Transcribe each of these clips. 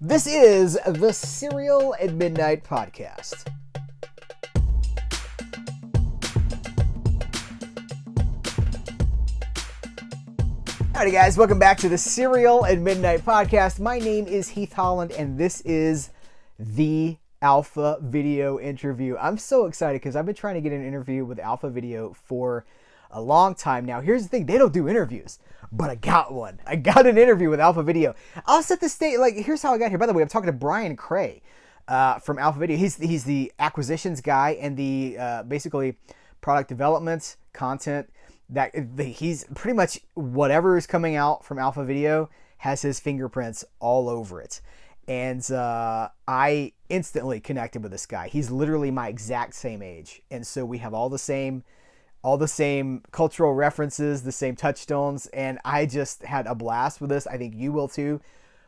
This is the Cereal at Midnight podcast. Howdy guys, welcome back to the Cereal at Midnight podcast. My name is Heath Holland and this is the Alpha Video interview. I'm so excited because I've been trying to get an interview with Alpha Video for a long time now. Here's the thing, they don't do interviews, but I got one. I got an interview with Alpha Video. I'll set the stage, here's how I got here. By the way, I'm talking to Brian Cray from Alpha Video. He's the acquisitions guy and the basically product development, content. He's pretty much whatever is coming out from Alpha Video has his fingerprints all over it. And I instantly connected with this guy. He's literally my exact same age. And so we have all the same cultural references, the same touchstones, and I just had a blast with this. I think you will too.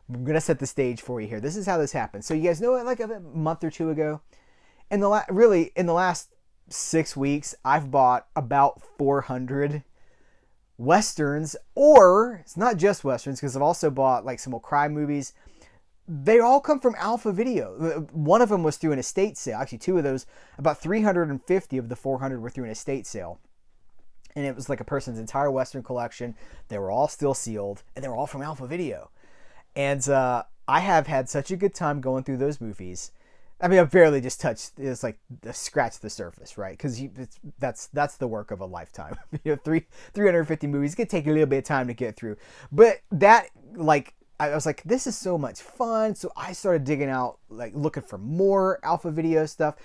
I'm going to set the stage for you here. This is how this happened. So you guys know, like a month or two ago, in the last 6 weeks, I've bought about 400 Westerns, or it's not just Westerns, because I've also bought like some old crime movies. They all come from Alpha Video. One of them was through an estate sale. Actually, two of those, about 350 of the 400 were through an estate sale. And it was like a person's entire Western collection. They were all still sealed, and they were all from Alpha Video. And I have had such a good time going through those movies. I mean, I've barely just touched, it's like scratched the surface, right? Because that's the work of a lifetime. 350 movies, it could take a little bit of time to get through. But that, I was like, this is so much fun. So I started digging out, looking for more Alpha Video stuff.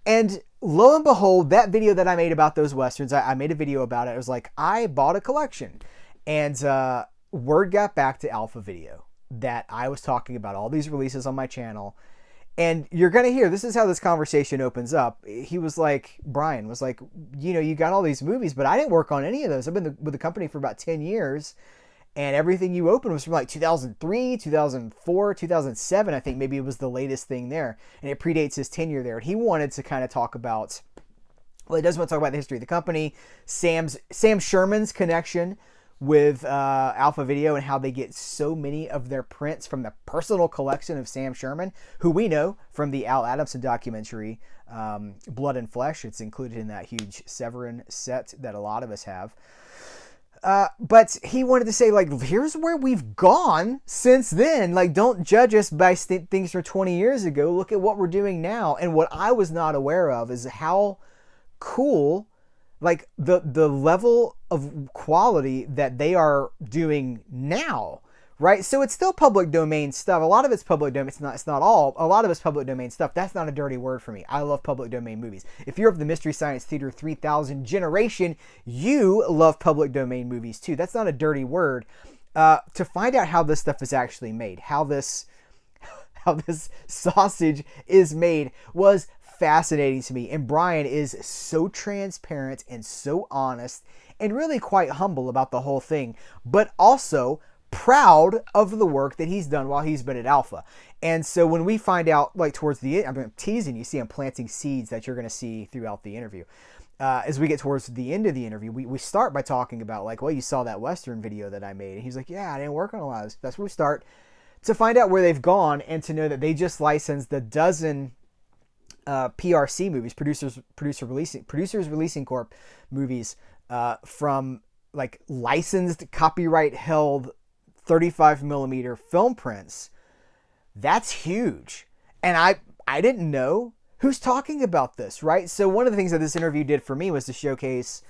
And lo and behold, that video that I made about those Westerns, I made a video about it. It was like, I bought a collection. And word got back to Alpha Video that I was talking about all these releases on my channel. And you're going to hear, this is how this conversation opens up. Brian was like, you got all these movies, but I didn't work on any of those. I've been with the company for about 10 years. And everything you opened was from like 2003, 2004, 2007. I think maybe it was the latest thing there. And it predates his tenure there. And he wanted to kind of talk about, he does want to talk about the history of the company, Sam Sherman's connection with Alpha Video and how they get so many of their prints from the personal collection of Sam Sherman, who we know from the Al Adamson documentary, Blood and Flesh. It's included in that huge Severin set that a lot of us have. But he wanted to say, here's where we've gone since then. Don't judge us by things from 20 years ago. Look at what we're doing now. And what I was not aware of is how cool, the level of quality that they are doing now, right? So it's still public domain stuff. A lot of it's public domain. It's not all. A lot of it's public domain stuff. That's not a dirty word for me. I love public domain movies. If you're of the Mystery Science Theater 3000 generation, you love public domain movies too. That's not a dirty word. To find out how this stuff is actually made, how this sausage is made was fascinating to me. And Brian is so transparent and so honest and really quite humble about the whole thing, but also proud of the work that he's done while he's been at Alpha. And so when we find out, towards the end, I'm teasing you, see I'm planting seeds that you're going to see throughout the interview. As we get towards the end of the interview, we start by talking about, you saw that Western video that I made. And he's like, yeah, I didn't work on a lot of this. That's where we start to find out where they've gone and to know that they just licensed a dozen PRC movies, Producers Releasing Corp movies, from licensed, copyright held 35 millimeter film prints. That's huge. And I didn't know who's talking about this, right? So one of the things that this interview did for me was to showcase,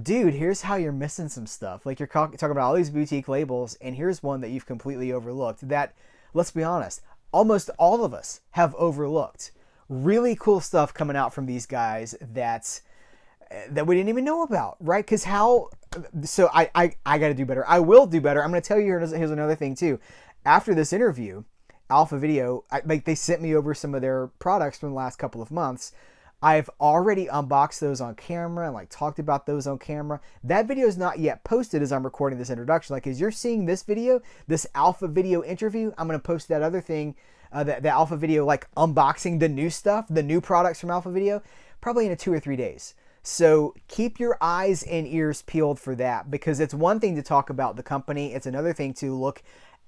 dude, here's how you're missing some stuff. You're talking about all these boutique labels, and here's one that you've completely overlooked that, let's be honest, almost all of us have overlooked. Really cool stuff coming out from these guys that we didn't even know about, right? Because so I got to do better. I will do better. I'm going to tell you here's another thing too. After this interview, Alpha Video, they sent me over some of their products from the last couple of months. I've already unboxed those on camera and talked about those on camera. That video is not yet posted as I'm recording this introduction. As you're seeing this video, this Alpha Video interview, I'm going to post that other thing, the Alpha Video, unboxing the new stuff, the new products from Alpha Video, probably in 2 or 3 days. So keep your eyes and ears peeled for that, because it's one thing to talk about the company. It's another thing to look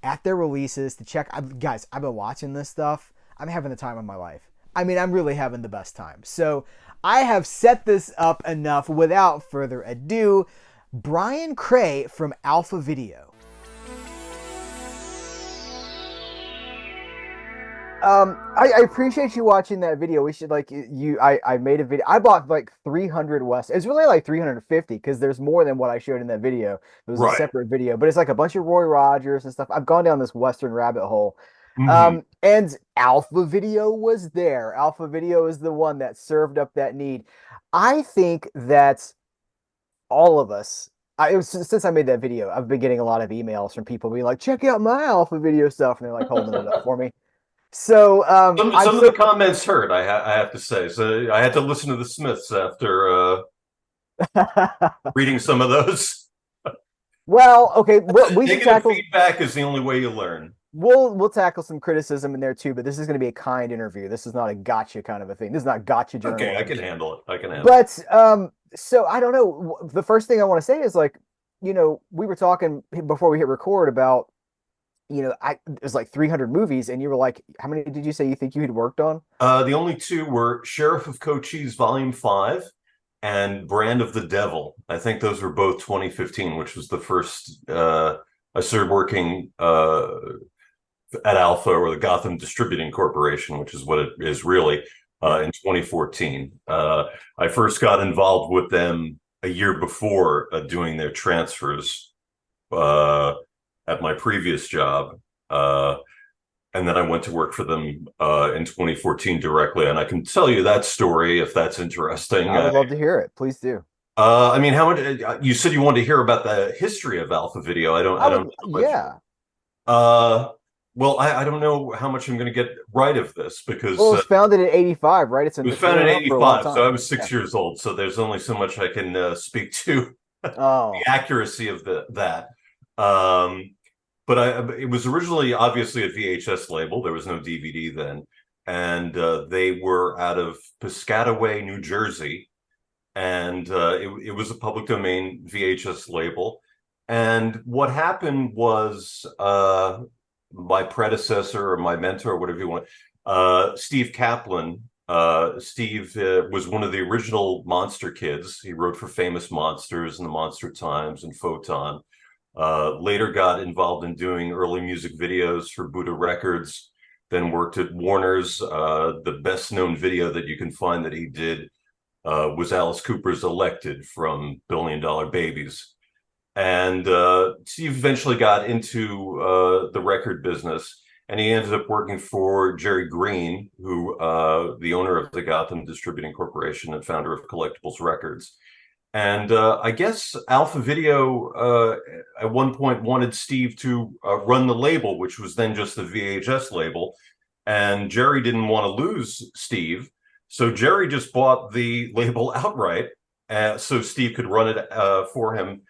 at their releases to check. Guys, I've been watching this stuff. I'm having the time of my life. I mean, I'm really having the best time. So I have set this up enough. Without further ado, Brian Cray from Alpha Video. I appreciate you watching that video. We should I made a video. I bought like 300 West. It's really like 350 because there's more than what I showed in that video. It was a Right. separate video, but it's like a bunch of Roy Rogers and stuff. I've gone down this Western rabbit hole. Hmm. And Alpha Video was there. Alpha Video is the one that served up that need. I think that all of us, since I made that video, I've been getting a lot of emails from people being like, check out my Alpha Video stuff. And they're like holding it up for me. So I'm Some of so the comments hurt, I have to say. So I had to listen to the Smiths after reading some of those. well, okay, we should Negative tackle. feedback is the only way you learn. We'll tackle some criticism in there too, but this is going to be a kind interview. This is not a gotcha kind of a thing. This is not gotcha Okay, I journalism. can handle it. I can handle it. But so I don't know. The first thing I want to say is like, we were talking before we hit record about, it was like 300 movies, and you were like, how many did you say you think you had worked on? The only two were Sheriff of Cochise Volume 5 and Brand of the Devil. I think those were both 2015, which was the first I started working at Alpha, or the Gotham Distributing Corporation, which is what it is really, in 2014. I first got involved with them a year before doing their transfers at my previous job. And then I went to work for them in 2014 directly. And I can tell you that story if that's interesting. I would love to hear it. Please do. I mean, how much you said you wanted to hear about the history of Alpha Video? I don't know much. Yeah. Uh, well, I don't know how much I'm going to get right of this because Well, it was founded in '85, right? it was It's been founded in around for a long '85, so I time. was Yeah. 6 years old. So there's only so much I can speak to the Oh, accuracy of that. Um, but it was originally obviously a VHS label. There was no DVD then, and they were out of Piscataway, New Jersey, and it was a public domain VHS label. And what happened was my predecessor or my mentor, or whatever you want, Steve Kaplan. Steve was one of the original Monster kids. He wrote for Famous Monsters and the Monster Times and Photon. Later got involved in doing early music videos for Buddha Records, then worked at Warner's. The best known video that you can find that he did was Alice Cooper's Elected from Billion Dollar Babies. And Steve eventually got into the record business, and he ended up working for Jerry Green, who the owner of the Gotham Distributing Corporation and founder of Collectibles Records. And I guess Alpha Video at one point wanted Steve to run the label, which was then just the VHS label. And Jerry didn't want to lose Steve. So Jerry just bought the label outright so Steve could run it for him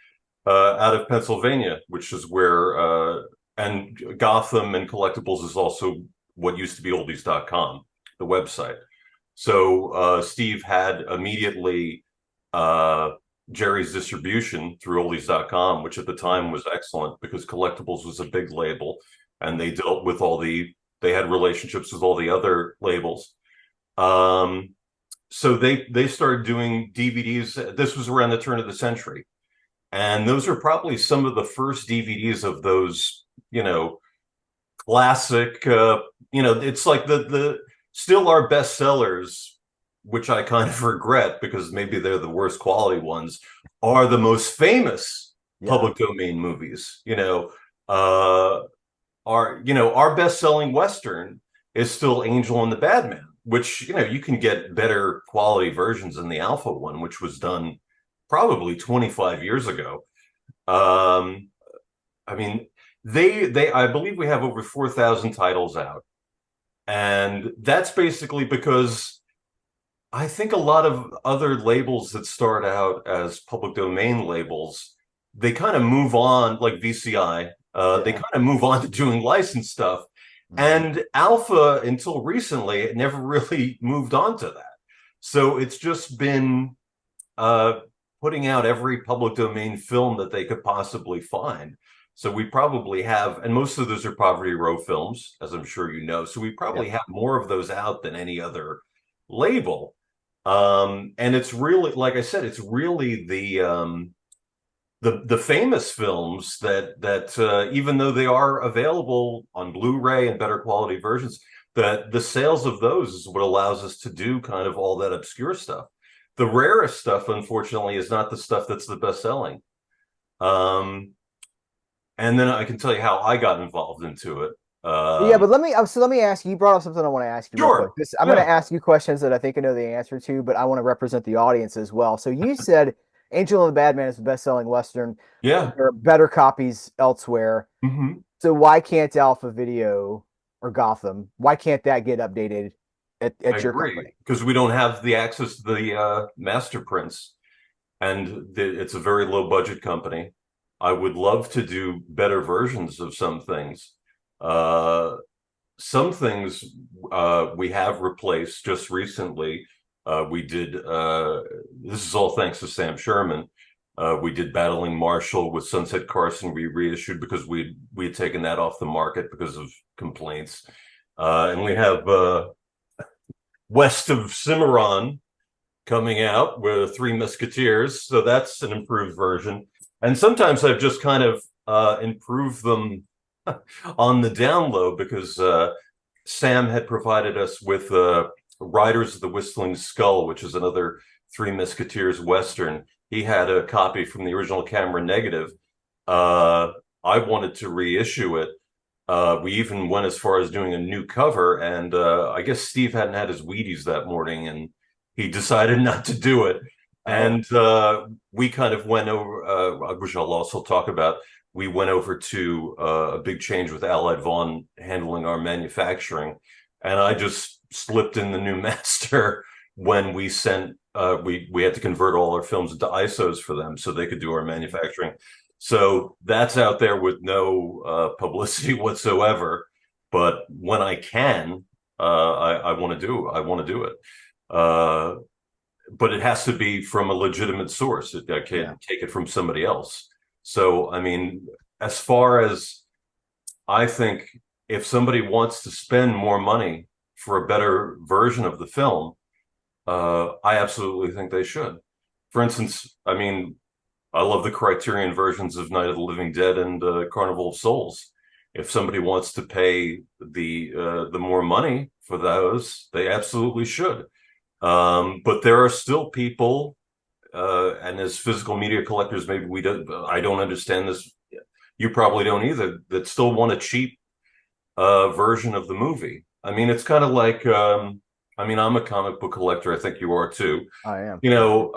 out of Pennsylvania, which is where, and Gotham and Collectibles is also what used to be oldies.com, the website. So Steve had immediately Jerry's distribution through oldies.com, which at the time was excellent because Collectibles was a big label and they dealt with they had relationships with all the other labels. So they started doing DVDs. This was around the turn of the century. And those are probably some of the first DVDs of those, classic, it's like the still our best sellers, which I kind of regret because maybe they're the worst quality ones, are the most famous public domain movies. Our best-selling Western is still Angel and the Badman, which, you can get better quality versions than the Alpha one, which was done probably 25 years ago. I mean, I believe we have over 4,000 titles out. And that's basically because I think a lot of other labels that start out as public domain labels, they kind of move on, like VCI, they kind of move on to doing licensed stuff. And Alpha, until recently, it never really moved on to that. So it's just been putting out every public domain film that they could possibly find. So we probably have, and most of those are Poverty Row films, as I'm sure you know. So we Yeah. probably have more of those out than any other label. And it's really, like I said, it's really the famous films that even though they are available on Blu-ray and better quality versions, that the sales of those is what allows us to do kind of all that obscure stuff. The rarest stuff, unfortunately, is not the stuff that's the best selling. Um, and then I can tell you how I got involved into it. Yeah, but let me ask you. You brought up something I want to ask you real quick. Sure. I'm going to Yeah. ask you questions that I think I know the answer to, but I want to represent the audience as well. So you said Angel and the Bad Man is the best-selling Western. Yeah. There are better copies elsewhere. Hmm. So why can't Alpha Video or Gotham? Why can't that get updated I at your agree company? because we don't have the access to the master prints, and it's a very low budget company. I would love to do better versions of some things. Uh, some things we have replaced just recently. We did, this is all thanks to Sam Sherman. We did Battling Marshall with Sunset Carson. We reissued because we had taken that off the market because of complaints. And we have West of Cimarron coming out with Three Musketeers. So that's an improved version. And sometimes I've just kind of improved them on the down low because Sam had provided us with Riders of the Whistling Skull, which is another Three Musketeers Western. He had a copy from the original camera negative. I wanted to reissue it. We even went as far as doing a new cover, and I guess Steve hadn't had his Wheaties that morning, and he decided not to do it. Oh, And we kind of went over, which I'll also talk about. We went over to a big change with Allied Vaughn handling our manufacturing, and I just slipped in the new master when we sent. We had to convert all our films into ISOs for them so they could do our manufacturing. So that's out there with no publicity whatsoever. But when I can, I want to do. I want to do it. Uh, but it has to be from a legitimate source. I yeah. can't take it from somebody else. So, I mean, as far as I think, if somebody wants to spend more money for a better version of the film, I absolutely think they should. For instance, I mean, I love the Criterion versions of Night of the Living Dead and Carnival of Souls. If somebody wants to pay the more money for those, they absolutely should. But there are still people, and as physical media collectors, maybe we don't. I don't understand this. You probably don't either. That still want a cheap version of the movie. I mean, it's kind of like. I mean, I'm a comic book collector. I think you are too. I am. You know,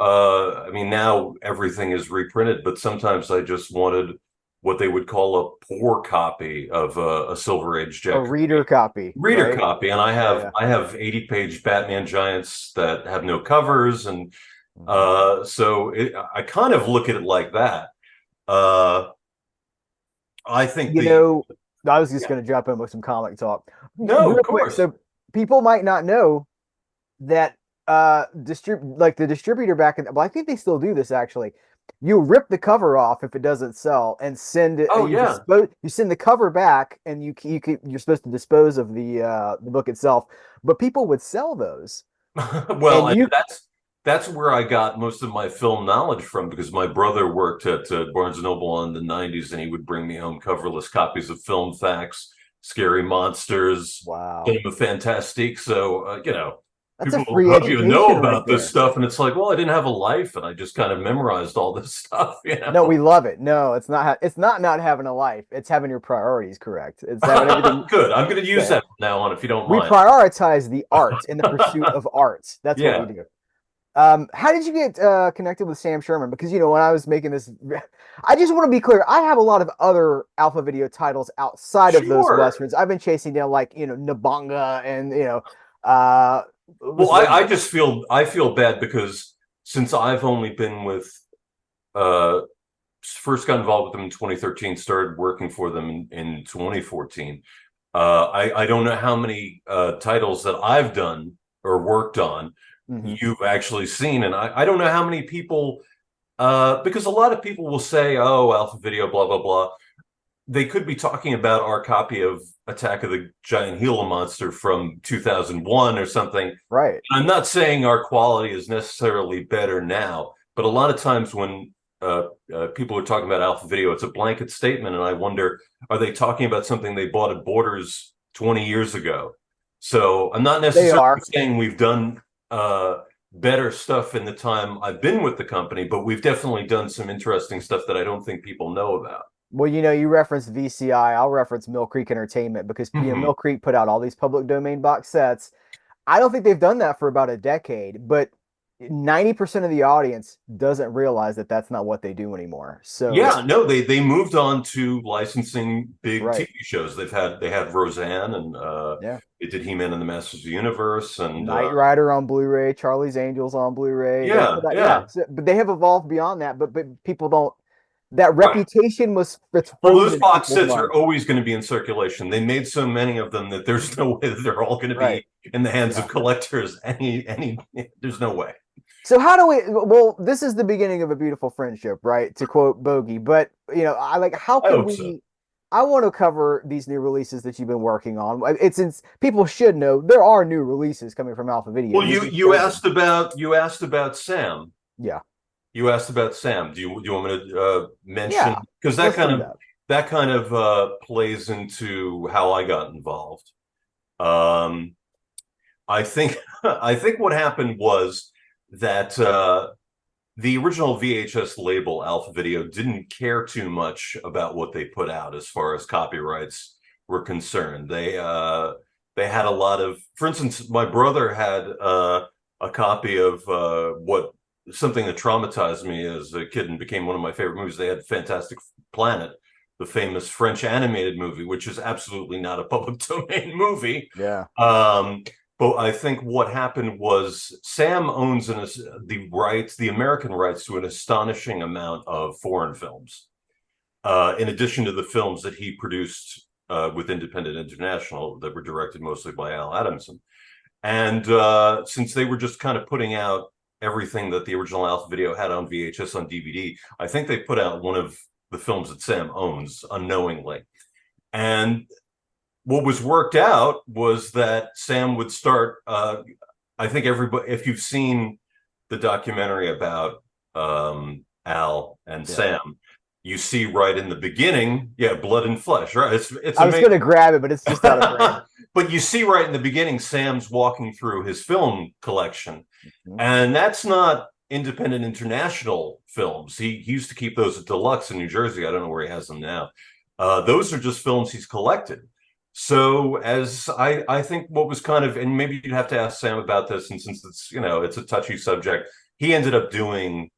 I mean, now everything is reprinted, but sometimes I just wanted what they would call a poor copy of a Silver Age A Jack reader copy, reader right? copy, and Yeah, yeah. I have 80-page Batman Giants that have no covers, and Mhm. I kind of look at it like that. Uh, I think You the know, I was just yeah, going to jump in with some comic talk no, of real quick. course. So people might not know that like the distributor back in, well, I think they still do this actually. You rip the cover off if it doesn't sell and send it, Oh yeah. you send the cover back and you're supposed to dispose of the book itself, but people would sell those Well, and and you that's where I got most of my film knowledge from because my brother worked at Barnes and Noble in the '90s, and he would bring me home coverless copies of Film Facts, Scary Monsters, wow, Cinema Fantastique. So you know, that's a people will free tell you to know education right about this there. stuff, and it's like, well, I didn't have a life, and I just kind of memorized all this stuff. You No, know, we love it. No, it's not. It's not having a life. It's having your priorities correct. It's having everything. good. I'm going to use Yeah, that from now on, if you don't we mind. prioritize the art in the pursuit of art. That's what we Yeah, do. How did you get connected with Sam Sherman? Because when I was making this, I just want to be clear. I have a lot of other Alpha Video titles outside of those sure. westerns. I've been chasing down like Nabonga and uh, Well, was what I feel bad because since I've only been with uh first got involved with them in 2013, started working for them in 2014. I don't know how many titles that I've done or worked on Mhm. you've actually seen, and I don't know how many people because a lot of people will say, "Oh, Alpha Video, blah blah blah." they could be talking about our copy of Attack of the Giant Gila Monster from 2001 or something. Right. I'm not saying our quality is necessarily better now, but a lot of times when people are talking about Alpha Video, it's a blanket statement, and I wonder, are they talking about something they bought at Borders 20 years ago? So I'm not They necessarily are. saying we've done better stuff in the time I've been with the company, but we've definitely done some interesting stuff that I don't think people know about. Well, you referenced VCI. I'll reference Mill Creek Entertainment because Mm-hmm. Mill Creek put out all these public domain box sets. I don't think they've done that for about a decade, but 90% of the audience doesn't realize that that's not what they do anymore. So, Yeah, no, they moved on to licensing big right. TV shows. They had Roseanne and Yeah. they did He-Man and the Masters of the Universe and Knight Rider on Blu-ray, Charlie's Angels on Blu-ray. They yeah, put out, yeah, yeah. but they have evolved beyond that. But people don't. That Right. reputation was it's Well, those frozen in box people's sets are minds. always going to be in circulation. They made so many of them that there's no way that they're all going to Right. be in the hands Yeah. of collectors. There's no way. So how do we? Well, this is the beginning of a beautiful friendship, right? To quote Bogey. But I like how I can hope so. we? I want to cover these new releases that you've been working on. It's people should know there are new releases coming from Alpha Video. Well, You you just you showed them. asked about you asked about Sam. Yeah. You asked about Sam. Do you want me to mention Yeah. because Let's do that. that kind of plays into how I got involved. Um, I think I think what happened was that the original VHS label Alpha Video didn't care too much about what they put out as far as copyrights were concerned. They had a lot of, for instance, my brother had a copy of what something that traumatized me as a kid and became one of my favorite movies. They had Fantastic Planet, the famous French animated movie, which is absolutely not a public domain movie. Yeah. Um, but I think what happened was Sam owns the rights, the American rights to an astonishing amount of foreign films, in addition to the films that he produced with Independent International that were directed mostly by Al Adamson. And since they were just kind of putting out everything that the original Alpha Video had on VHS on DVD, I think they put out one of the films that Sam owns unknowingly. And what was worked out was that Sam would start. I think everybody, if you've seen the documentary about Al and Yeah. Sam, you see right in the beginning, yeah, blood and flesh, right? It's I was amazing. gonna grab it, but it's just out of frame. But you see right in the beginning, Sam's walking through his film collection, Mhm. and that's not Independent International films. He used to keep those at Deluxe in New Jersey. I don't know where he has them now. Those are just films he's collected. So as I think what was kind of, and maybe you'd have to ask Sam about this, and since it's a touchy subject, he ended up doing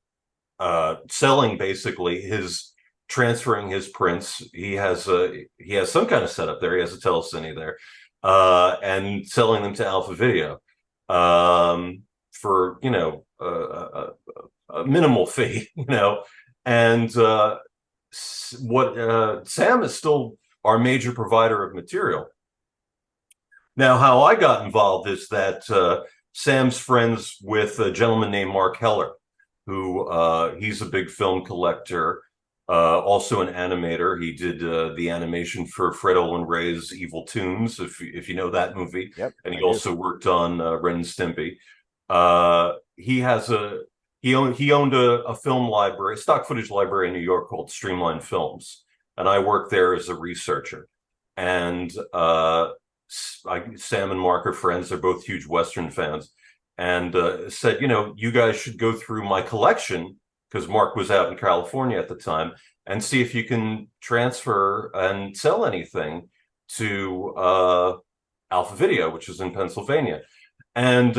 selling basically his transferring his prints. He has some kind of setup there. He has a telecine there, and selling them to Alpha Video for a minimal fee, and what Sam is still our major provider of material. Now, how I got involved is that Sam's friends with a gentleman named Mark Heller, who he's a big film collector, also an animator. He did the animation for Fred Olen Ray's Evil Toons, if you know that movie, Yep, and I he do. also worked on Ren and Stimpy. He has he owned a film library, a stock footage library in New York called Streamline Films, and I worked there as a researcher. And Sam and Mark are friends. They're both huge Western fans, and said, you guys should go through my collection because Mark was out in California at the time, and see if you can transfer and sell anything to Alpha Video, which is in Pennsylvania. And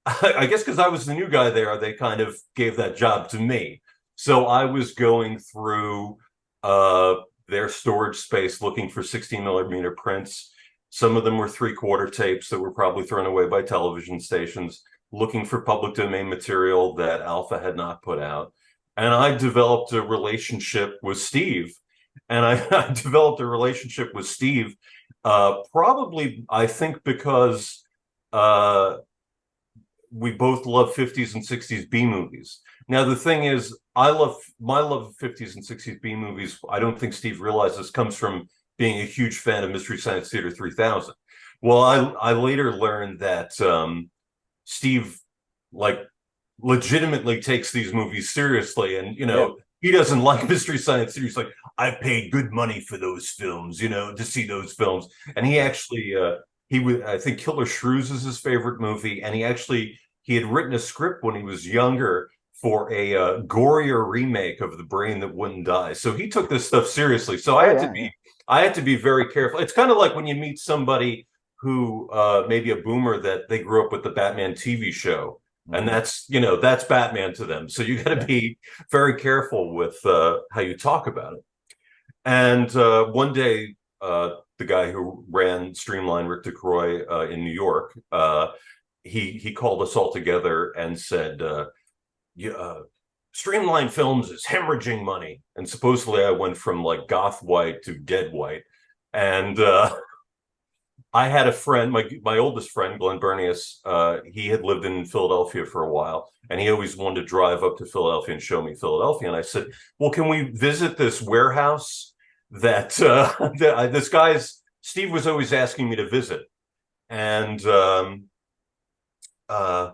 I guess because I was the new guy there, they kind of gave that job to me. So I was going through uh, their storage space looking for 16 millimeter prints. Some of them were 3/4 tapes that were probably thrown away by television stations, looking for public domain material that Alpha had not put out. And I developed a relationship with Steve. And I developed a relationship with Steve, probably, I think, because uh, we both love 50s and 60s B movies. Now the thing is, I love my love of 50s and 60s B movies. I don't think Steve realizes comes from being a huge fan of Mystery Science Theater 3000. Well, I later learned that Steve like legitimately takes these movies seriously, and Yeah. he doesn't like Mystery Science Theater. He's like, I paid good money for those films, to see those films, and he Yeah. actually he would, I think Killer Shrews is his favorite movie, and he had written a script when he was younger for a gorier remake of The Brain That Wouldn't Die. So he took this stuff seriously. So Oh yeah. Yeah. I had to be very careful. It's kind of like when you meet somebody who maybe a boomer that they grew up with the Batman TV show, and Mhm. that's Batman to them. So you got to Yeah. be very careful with how you talk about it. And one day, the guy who ran Streamline, Rick DeCroy, in New York, he called us all together and said, yeah, Streamline Films is hemorrhaging money. And supposedly I went from like goth white to dead white. And I had a friend, my oldest friend, Glenn Bernius. He had lived in Philadelphia for a while, and he always wanted to drive up to Philadelphia and show me Philadelphia. And I said, "Well, can we visit this warehouse that this guy's Steve was always asking me to visit?" And uh,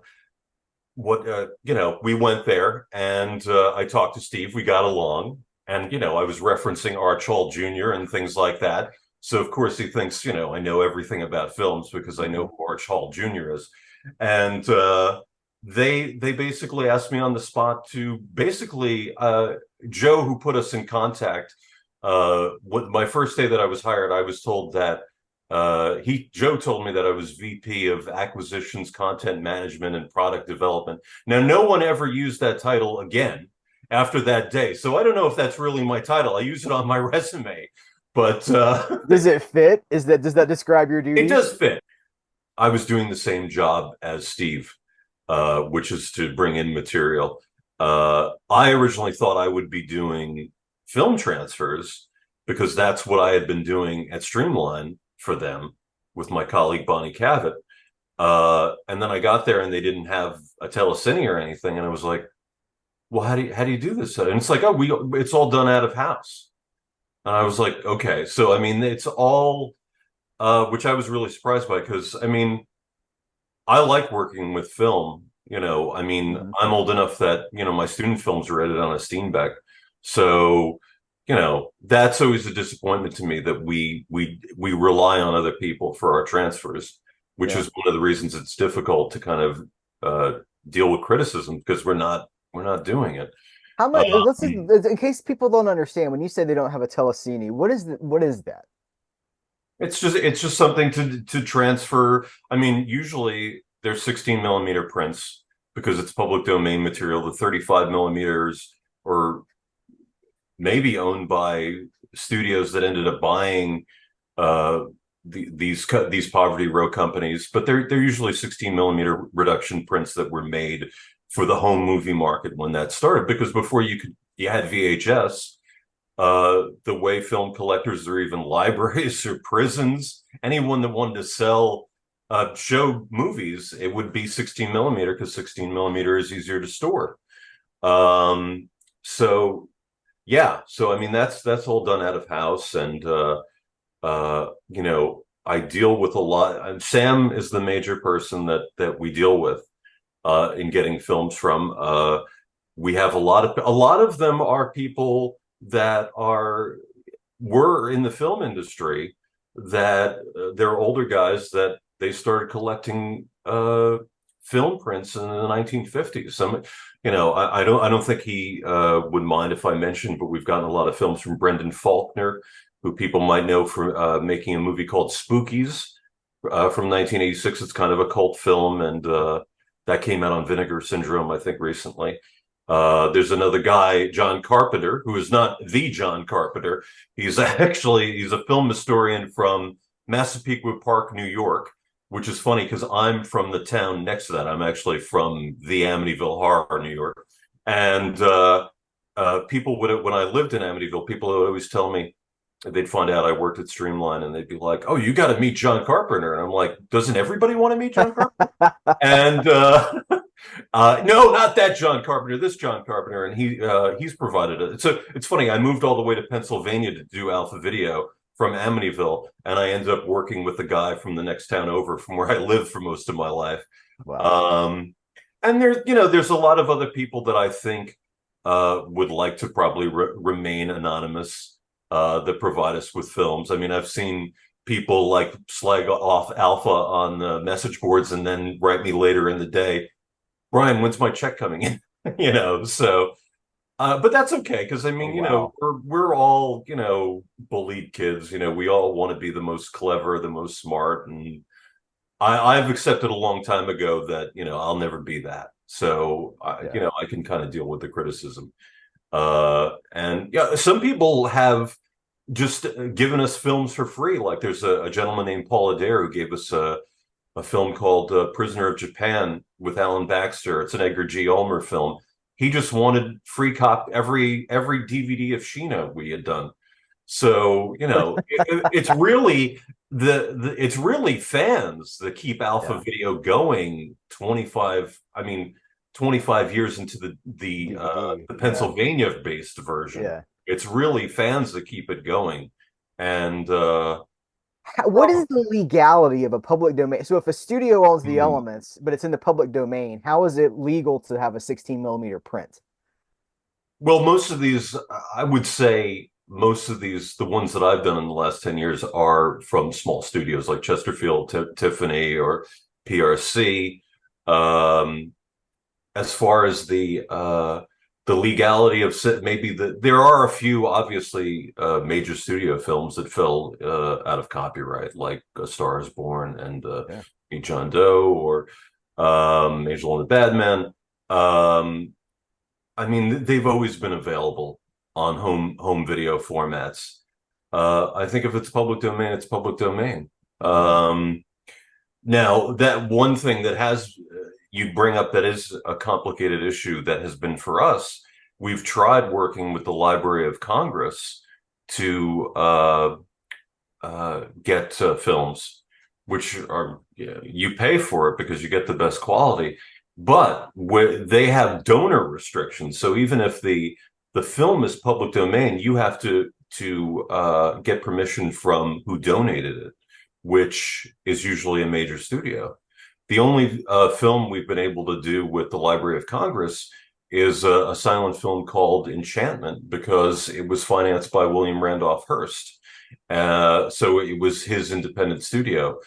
we went there, and I talked to Steve. We got along, and I was referencing Arch Hall Jr. and things like that. So of course he thinks I know everything about films because I know Mhm. who Arch Hall Jr. is, and they basically asked me on the spot to basically Joe, who put us in contact. What my first day that I was hired, I was told that Joe told me that I was VP of Acquisitions, Content Management, and Product Development. Now, no one ever used that title again after that day, so I don't know if that's really my title. I use it on my resume, but Does it fit? Does that describe your it duties? does fit. I was doing the same job as Steve, which is to bring in material. I originally thought I would be doing film transfers because that's what I had been doing at Streamline for them with my colleague Bonnie Cavett. And then I got there and they didn't have a telecine or anything, and I was like, "Well, how do you do this?" And it's like, "Oh, it's all done out of house." And I was like, "Okay." So I mean, it's all, which I was really surprised by because I mean, I like working with film. I mean, Mhm. I'm old enough that, my student films were edited on a Steenbeck. So, that's always a disappointment to me that we rely on other people for our transfers, which Yeah. is one of the reasons it's difficult to kind of deal with criticism because we're not doing it. How much? Let's just, Um, in case people don't understand, when you say they don't have a telecine, what is that? it's just something to transfer. I mean, usually they're 16 millimeter prints because it's public domain material. The 35 millimeters or maybe owned by studios that ended up buying uh, these poverty row companies, but they're usually 16 millimeter reduction prints that were made for the home movie market when that started. Because before you had VHS, the way film collectors or even libraries or prisons, anyone that wanted to show movies, it would be 16 millimeter because 16 millimeter is easier to store. Um, so yeah, so I mean that's all done out of house, and I deal with a lot. And Sam is the major person that we deal with in getting films from. We have a lot of them are people that were in the film industry that they're older guys that they started collecting film prints in the 1950s. Some, I don't think he would mind if I mentioned, but we've gotten a lot of films from Brendan Faulkner, who people might know for making a movie called Spookies from 1986. It's kind of a cult film, and that came out on Vinegar Syndrome, I think, recently. There's another guy, John Carpenter, who is not the John Carpenter. He's a film historian from Massapequa Park, New York, which is funny because I'm from the town next to that. I'm actually from the Amityville Horror, New York. And people would, when I lived in Amityville, people would always tell me, they'd find out I worked at Streamline, and they'd be like, "Oh, you got to meet John Carpenter," and I'm like, "Doesn't everybody want to meet John Carpenter?" And no, not that John Carpenter, this John Carpenter, and he's provided it. So it's funny. I moved all the way to Pennsylvania to do Alpha Video from Amityville, and I ended up working with the guy from the next town over from where I lived for most of my life. Wow. And there's a lot of other people that I think would like to probably remain anonymous that provide us with films. I mean, I've seen people like slag off Alpha on the message boards and then write me later in the day, Brian, when's my check coming in? So but that's okay, because I Oh, mean, wow. we're all, bullied kids. We all want to be the most clever, the most smart, and I've accepted a long time ago that I'll never be that. So Yeah. I can kind of deal with the criticism. And yeah, some people have just given us films for free. Like there's a gentleman named Paul Adair who gave us a film called Prisoner of Japan with Alan Baxter. It's an Edgar G. Ulmer film. He just wanted free every DVD of Sheena we had done. So it's really it's really fans that keep Alpha Yeah. Video going 25 years into DVD. the Yeah. Pennsylvania based version. Yeah. It's really fans that keep it going. And What is the legality of a public domain? So if a studio owns the hmm. elements, but it's in the public domain, how is it legal to have a 16 millimeter print? Well, most of these, I would say, most of these, the ones that I've done in the last 10 years are from small studios like Chesterfield, Tiffany, or PRC. Um, as far as the legality of maybe there are a few obviously major studio films that fell out of copyright, like A Star Is Born and Yeah. Meet John Doe, or Angel and the Bad Men. Um, I mean, they've always been available on home video formats. I think if it's public domain, it's public domain. Hmm. Now, that one thing that you bring up that is a complicated issue that has been for us, we've tried working with the Library of Congress to get films, which are, you pay for it because you get the best quality, but they have donor restrictions. So even if the film is public domain, you have to get permission from who donated it, which is usually a major studio. The only film we've been able to do with the Library of Congress is a silent film called Enchantment, because it was financed by William Randolph Hearst. So it was his independent studio.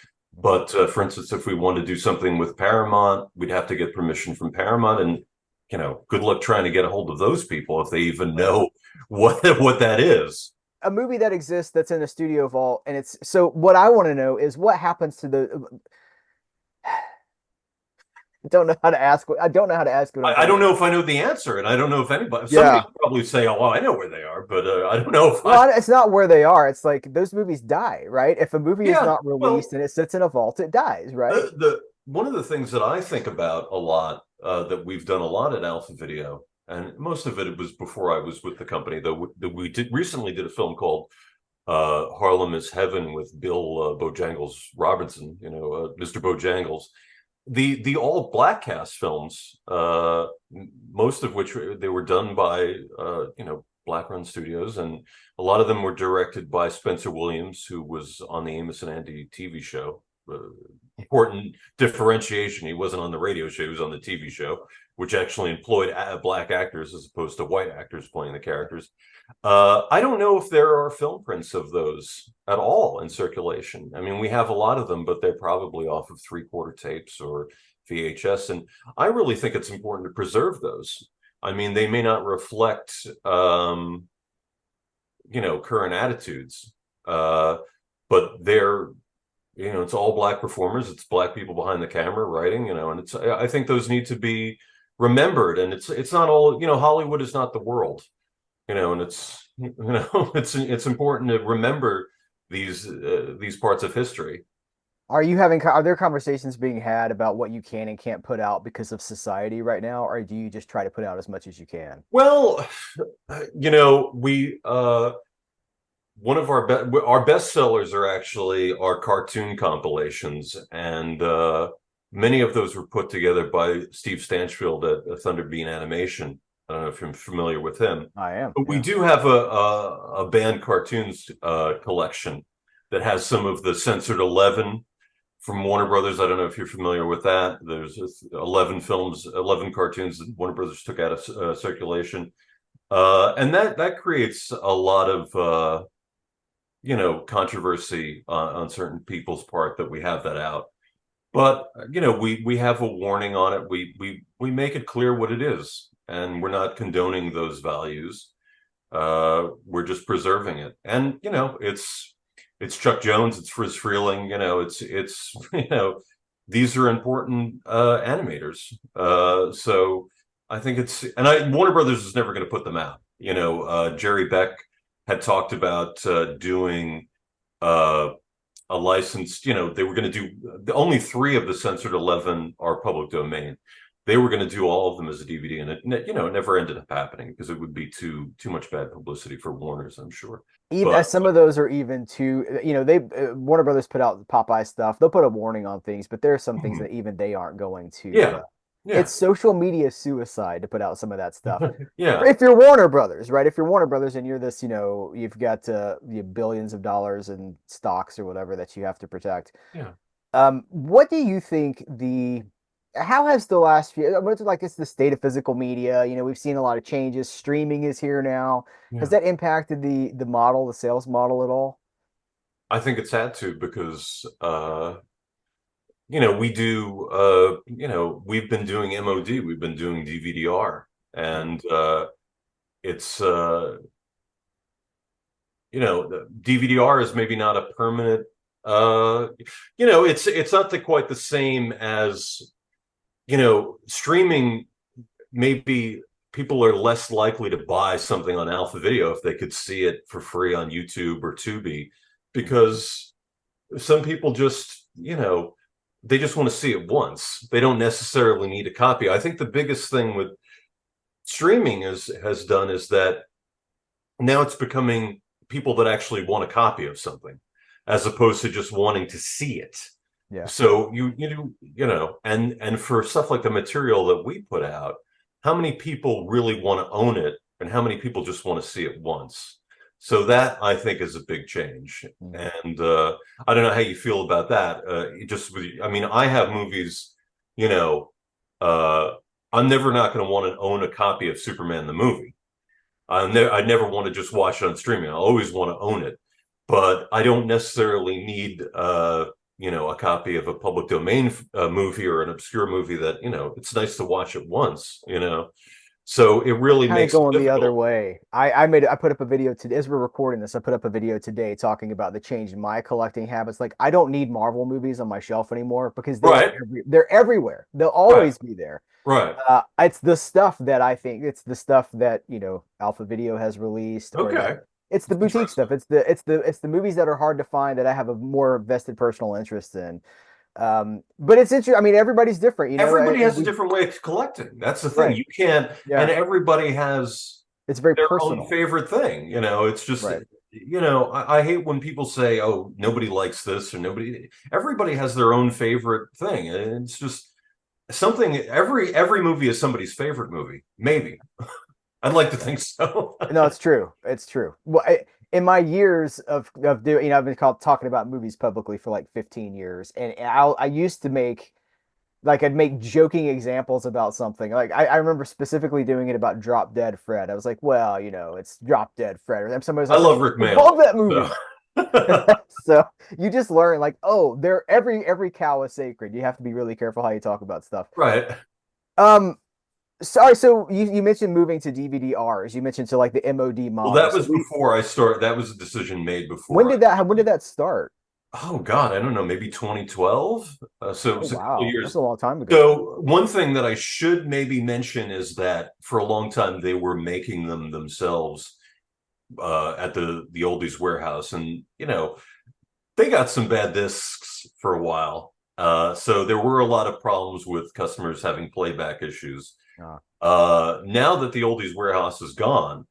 But for instance, if we want to do something with Paramount, we'd have to get permission from Paramount. And, good luck trying to get a hold of those people if they even Right. know what that is. A movie that exists that's in a studio vault, and it's so what I want to know is what happens to the I don't know how to ask. I don't know how to ask what I'm I trying don't to know ask. if I know the answer, and I don't know if somebody Yeah. will probably say, "Oh, well, I know where they are," but I don't know if I. Well, it's not where they are. It's like those movies die, right? If a movie is Yeah, not released well, and it sits in a vault, it dies, right? the one of the things that I think about a lot, that we've done a lot at Alpha Video, and most of it was before I was with the company, though we recently did a film called Harlem is Heaven with Bill Bojangles Robinson, Mr. Bojangles. The all black cast films, most of which they were done by black run studios, and a lot of them were directed by Spencer Williams, who was on the Amos and Andy TV show. Important differentiation: he wasn't on the radio show; he was on the TV show, which actually employed black actors as opposed to white actors playing the characters. I don't know if there are film prints of those at all in circulation. I mean, we have a lot of them, but they're probably off of three-quarter tapes or VHS. And I really think it's important to preserve those. I mean, they may not reflect, current attitudes, but it's all black performers. It's black people behind the camera writing, and I think those need to be remembered. And it's not all, Hollywood is not the world. And it's important to remember these parts of history. Are there conversations being had about what you can and can't put out because of society right now, or do you just try to put out as much as you can? Well, we one of our best sellers are actually our cartoon compilations, and many of those were put together by Steve Stanchfield at Thunderbean Animation. I don't know if you're familiar with him, I am. but we Yeah. do have a band cartoons collection that has some of the censored 11 from Warner Brothers. I don't know if you're familiar with that. There's 11 films, 11 cartoons that Warner Brothers took out of circulation, and that creates a lot of controversy on certain people's part that we have that out. But we have a warning on it. We make it clear what it is, and we're not condoning those values. We're just preserving it, and it's Chuck Jones, it's Friz Freleng. It's these are important animators. So I think Warner Brothers is never going to put them out. Jerry Beck had talked about doing uh, a licensed. They were going to do only 3 of the censored 11 are public domain. They were going to do all of them as a DVD, and it never ended up happening because it would be too much bad publicity for Warner's, I'm sure. Even But some of those are even too, they Warner Brothers put out Popeye stuff. They'll put a warning on things, but there are some things that even they aren't going to. yeah, yeah, It's social media suicide to put out some of that stuff. yeah, If you're Warner Brothers, right? If you're Warner Brothers and you're this, you've got billions of dollars in stocks or whatever that you have to protect. yeah, What do you think how has the last few, it's the state of physical media, we've seen a lot of changes. Streaming is here now. Has yeah. that impacted the sales model at all? I think it's had to because we do we've been doing MOD, we've been doing DVD-R, Yeah. and it's the DVD-R is maybe not a permanent it's not quite the same as streaming. Maybe people are less likely to buy something on Alpha Video if they could see it for free on YouTube or Tubi, because some people just they just want to see it once. They don't necessarily need a copy. I think the biggest thing with streaming has done is that now it's becoming people that actually want a copy of something as opposed to just wanting to see it. Yeah. So and for stuff like the material that we put out, how many people really want to own it and how many people just want to see it once? So that, I think, is a big change. Mm. And I don't know how you feel about that. I have movies, you know, uh, I'm never not going to want to own a copy of Superman the movie. I never want to just watch it on streaming. I always want to own it, but I don't necessarily need a copy of a public domain movie or an obscure movie that it's nice to watch it once. So it really Kind of makes it going the other difficult. way. I put up a video today as we're recording this. I put up a video today talking about the change in my collecting habits. Like I don't need Marvel movies on my shelf anymore because Right, they're everywhere. They'll right, always be there. right. It's the stuff that, Alpha Video has released or that Okay, it's the that's boutique stuff. interesting. It's the movies that are hard to find that I have a more vested personal interest in. But it's interesting. I mean, everybody's different, Everybody has a different way of collecting. That's the thing. right. You can't, and Yeah. everybody has It's very their own personal. favorite thing. It's just, Right. I hate when people say, "Oh, nobody likes this," or nobody. Everybody has their own favorite thing, and it's just something. Every movie is somebody's favorite movie. Maybe I'd like to think so. No, it's true. It's true. Well, in my years of doing, I've been talking about movies publicly for like 15 years, and I used to make I'd make joking examples about something. Like I remember specifically doing it about Drop Dead Fred. I was like, well, it's Drop Dead Fred. And somebody was I like, love Rick I Mayall. love that So. movie. So you just learn like, oh, every cow is sacred. You have to be really careful how you talk about stuff. Right. Um, Sorry, so you mentioned moving to DVD-Rs. You mentioned to like the MOD Well, model. that So was before I started. That was a decision made when before. did that start? Oh God, I don't know, maybe 2012. So it Oh was a couple of wow, that's years. a long time ago. So one thing that I should maybe mention is that for a long time they were making them themselves at the oldies warehouse, and they got some bad discs for a while. So there were a lot of problems with customers having playback issues. Uh, Now that the oldies warehouse is gone,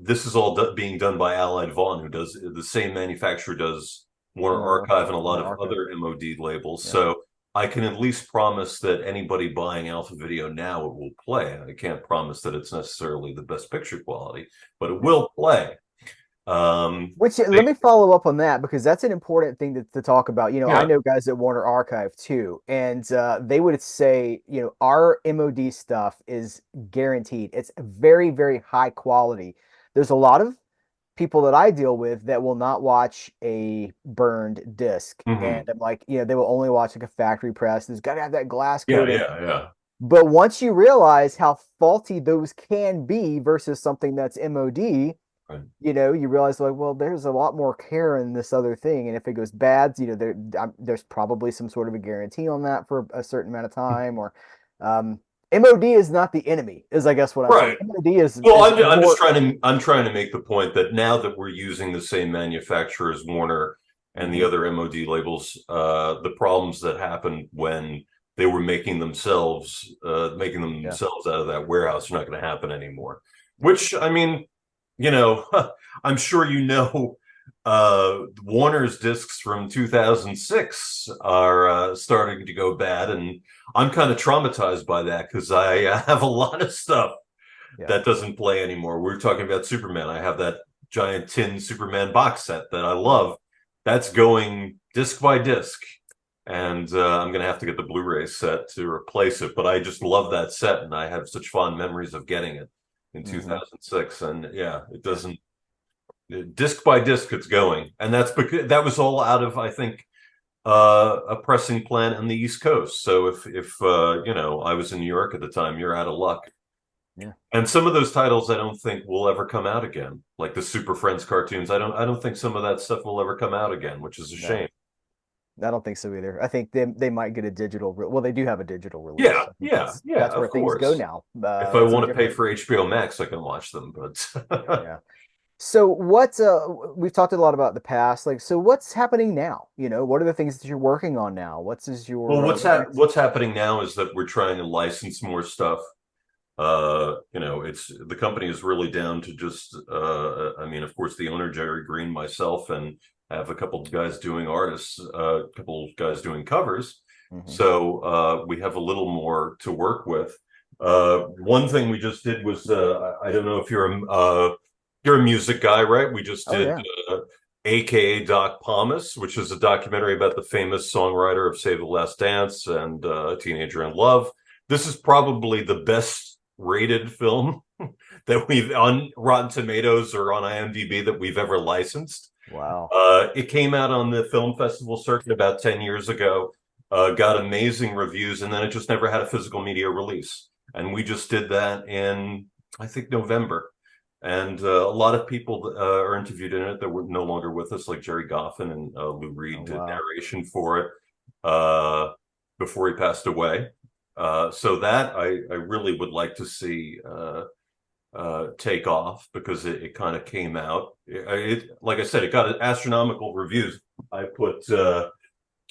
This is all being done by Allied Vaughn, who does the same manufacturer does Warner Warner Archive and a lot Warner of Archive. other MOD labels. Yeah. So I can at least promise that anybody buying Alpha Video now, it will play. I can't promise that it's necessarily the best picture quality, but it Yeah. will play. Um, Which they, let me follow up on that because that's an important thing to talk about. I yeah. know guys at Warner Archive too, and they would say, our MOD stuff is guaranteed. It's very, very high quality. There's a lot of people that I deal with that will not watch a burned disc, and Mhm. I'm like, they will only watch like a factory press. There's got to have that glass Yeah, coating. yeah, yeah. But once you realize how faulty those can be versus something that's MOD, Right. you realize like, well, there's a lot more care in this other thing, and if it goes bad, there's probably some sort of a guarantee on that for a certain amount of time, or um, MOD is not the enemy, is I guess what I'm saying. Right. MOD is Well, is I'm just more, trying to make the point that now that we're using the same manufacturer as Warner and the Mhm. other MOD labels, the problems that happened when they were making Yeah, themselves out of that warehouse are not going to happen anymore. Which, I mean, you know, I'm sure Warner's discs from 2006 are starting to go bad, and I'm kind of traumatized by that because I have a lot of stuff yeah. that doesn't play anymore. We're talking about Superman. I have that giant tin Superman box set that I love. That's going disc by disc. And I'm going to have to get the Blu-ray set to replace it. But I just love that set, and I have such fond memories of getting it in Hmm. 2006. And yeah, it Yeah. doesn't disc by disc. It's going, and that's because that was all out of, I think, a pressing plant on the East Coast. So if I was in New York at the time, you're out of luck. Yeah. And some of those titles I don't think will ever come out again, like the Super Friends cartoons. I don't think some of that stuff will ever come out again, which is a No, shame. I don't think so either. I think they might get a well, they do have a digital release. Yeah, I think yeah, yeah, that's where of things go course. now. If I It's a want to pay different. for HBO Max, I can watch them. But Yeah. So we've talked a lot about the past, like, so what's happening now? What are the things that you're working on now? What's is well, your what's next? what's happening now is that we're trying to license more stuff. It's the company is really down to just I mean, of course, the owner, Jerry Green, myself, and I have a couple of guys doing a couple of guys doing covers. Hmm. So we have a little more to work with. One thing we just did was I don't know if you're a music guy, right? We just Oh did yeah. AKA Doc Pomus, which is a documentary about the famous songwriter of Save the Last Dance and Teenager in Love. This is probably the best rated film that we've on Rotten Tomatoes or on IMDb that we've ever licensed. Wow. It came out on the film festival circuit about 10 years ago, got amazing reviews, and then it just never had a physical media release. And we just did that in, I think, November. And a lot of people are interviewed in it that were no longer with us, like Jerry Goffin and Lou Oh Reed did wow. narration for it before he passed away. So that I really would like to see take off because it kind of came out. Like I said, it got astronomical reviews. I put uh,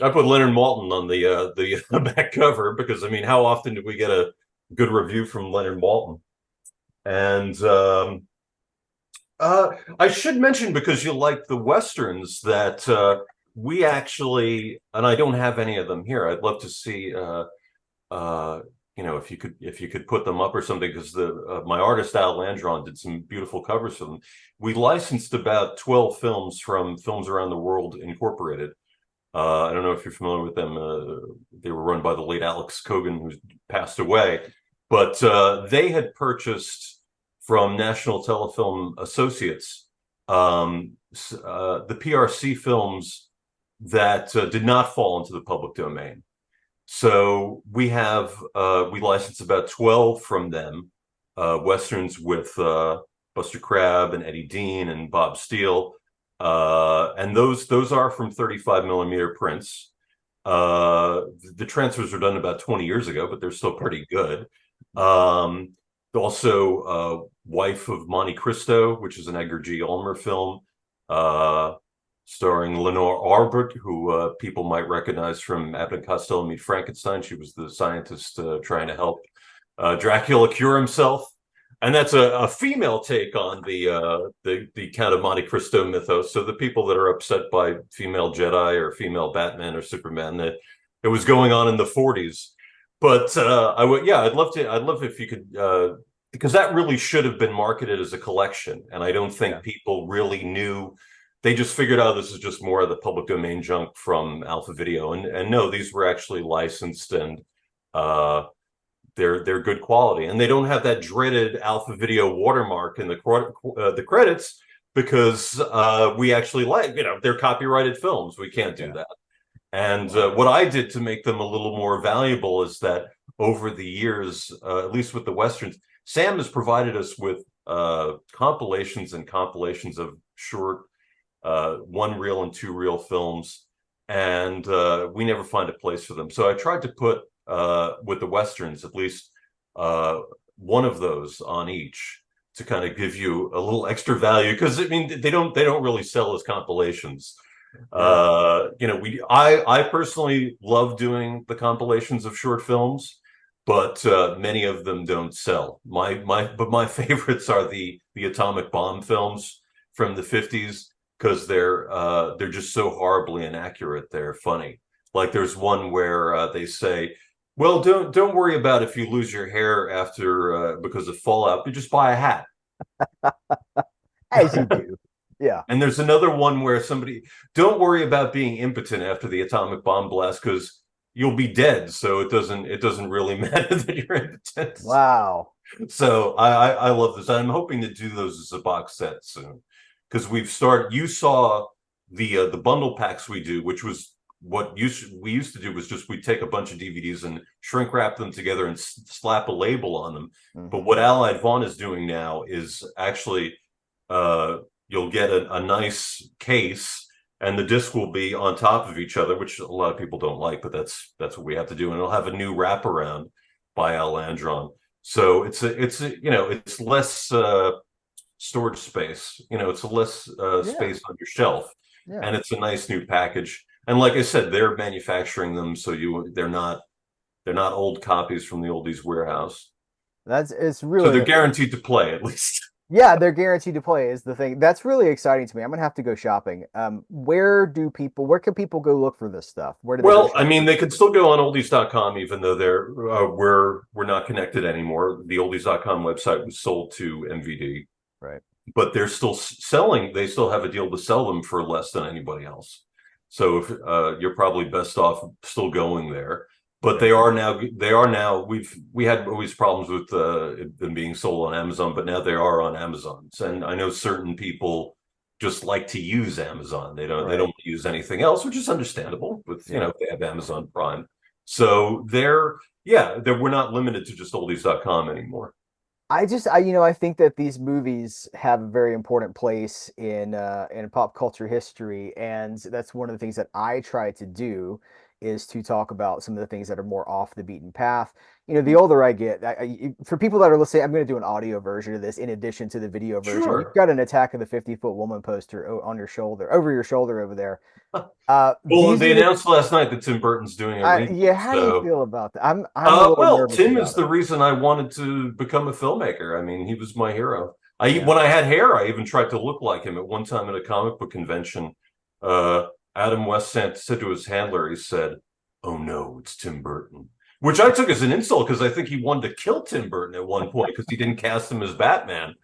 I put Leonard Maltin on the back cover because I mean, how often do we get a good review from Leonard Maltin? And I should mention because you like the westerns that we actually, and I don't have any of them here. I'd love to see uh if you could put them up or something because the my artist Al Landron did some beautiful covers for them. We licensed about 12 films from Films Around the World Incorporated. I don't know if you're familiar with them. They were run by the late Alex Cogan, who passed away, but they had purchased from National Telefilm Associates the PRC films that did not fall into the public domain. So we licensed about 12 from them, westerns with Buster Crabbe and Eddie Dean and Bob Steele, and those are from 35 millimeter prints. The transfers were done about 20 years ago, but they're still Yeah. pretty good. Yeah. Um, Also, Wife of Monte Cristo, which is an Edgar G. Ulmer film. Uh, Starring Lenore Arbut, who people might recognize from Abbott and Costello Meet Frankenstein. She was the scientist trying to help Dracula cure himself. And that's a female take on the Count of Monte Cristo mythos. So the people that are upset by female Jedi or female Batman or Superman, that it was going on in the 40s. But I would, yeah, I'd love to. I'd love if you could, because that really should have been marketed as a collection, and I don't think Yeah. people really knew. They just figured out this is just more of the public domain junk from Alpha Video, and no, these were actually licensed and uh, they're good quality, and they don't have that dreaded Alpha Video watermark in the credits because we actually they're copyrighted films. We can't do Yeah. that. And what I did to make them a little more valuable is that over the years, at least with the westerns, Sam has provided us with compilations and compilations of short one reel and two reel films, and we never find a place for them. So I tried to put with the westerns at least one of those on each to kind of give you a little extra value, because I mean they don't really sell as compilations. Yeah. I personally love doing the compilations of short films, but many of them don't sell. My favorites are the atomic bomb films from the 50s, because they're just so horribly inaccurate. They're funny. Like there's one where they say, "Well, don't worry about if you lose your hair after because of fallout. You just buy a hat." As you do. Yeah. And there's another one where somebody, "Don't worry about being impotent after the atomic bomb blast because you'll be dead. So it doesn't really matter that you're impotent." Wow. So I love this. I'm hoping to do those as a box set soon, because we've started. You saw the bundle packs we do, which was what we used to do, was just we'd take a bunch of DVDs and shrink wrap them together and slap a label on them. But what Allied Vaughn is doing now is actually you'll get a nice case, and the disc will be on top of each other, which a lot of people don't like, but that's what we have to do. And it'll have a new wraparound by Al Landron. So it's less storage space. It's a less space on your shelf, Yeah. and it's a nice new package. And like I said, they're manufacturing them, so they're not old copies from the oldies warehouse. It's So really they're guaranteed to play at least. Yeah, they're guaranteed to play is the thing. That's really exciting to me. I'm gonna have to go shopping. Where can people go look for this stuff? Where do they go Well, I shop? mean, they can still go on oldies.com, even though we're not connected anymore. The oldies.com website was sold to MVD, Right. but they're still selling. They still have a deal to sell them for less than anybody else. So if you're probably best off still going there. But Yeah. they are now. We had always problems with them being sold on Amazon, but now they are on Amazon. And I know certain people just like to use Amazon. They don't use anything else, which is understandable. With Yeah. they have Amazon Prime, so we're not limited to just oldies.com anymore. I think that these movies have a very important place in pop culture history, and that's one of the things that I try to do is to talk about some of the things that are more off the beaten path. The older I get, for people that are listening, I'm going to do an audio version of this in addition to the video version. You've Sure. got an Attack of the 50-Foot Woman poster on your shoulder, over your shoulder over there. Well, These they are the announced last night that Tim Burton's doing a remake. yeah. How do you So feel about that? I'm a little well, nervous Tim about is it. the reason I wanted to become a filmmaker. I mean, he was my hero. Yeah. When I had hair, I even tried to look like him. At one time at a comic book convention, Adam West said to his handler, he said, "Oh no, it's Tim Burton," which I took as an insult, because I think he wanted to kill Tim Burton at one point because he didn't cast him as Batman.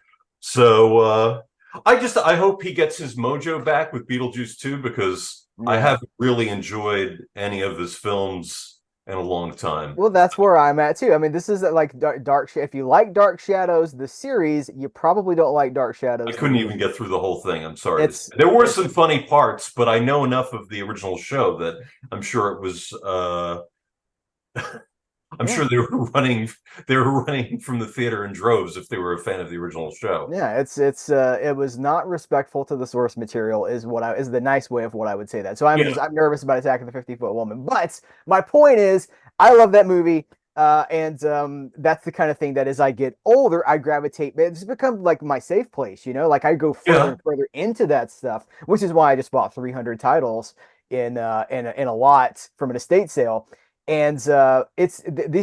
So I hope he gets his mojo back with Beetlejuice 2, because I Yeah. haven't really enjoyed any of his films in a long time. Well, that's where I'm at too. I mean, this is like If you like Dark Shadows, the series, you probably don't like Dark I Shadows, the couldn't even movie. get through the whole thing. I'm sorry to say. It's There were it's some funny parts, but I know enough of the original show that I'm sure it was I'm yeah. sure they were running from the theater in droves if they were a fan of the original show. Yeah, it was not respectful to the source material is the nice way of what I would say that. So Yeah. I'm nervous about Attack of the 50-Foot Woman. But my point is I love that movie. And that's the kind of thing that as I get older, I gravitate. It's become like my safe place, like I go further Yeah. and further into that stuff, which is why I just bought 300 titles in a lot from an estate sale. And these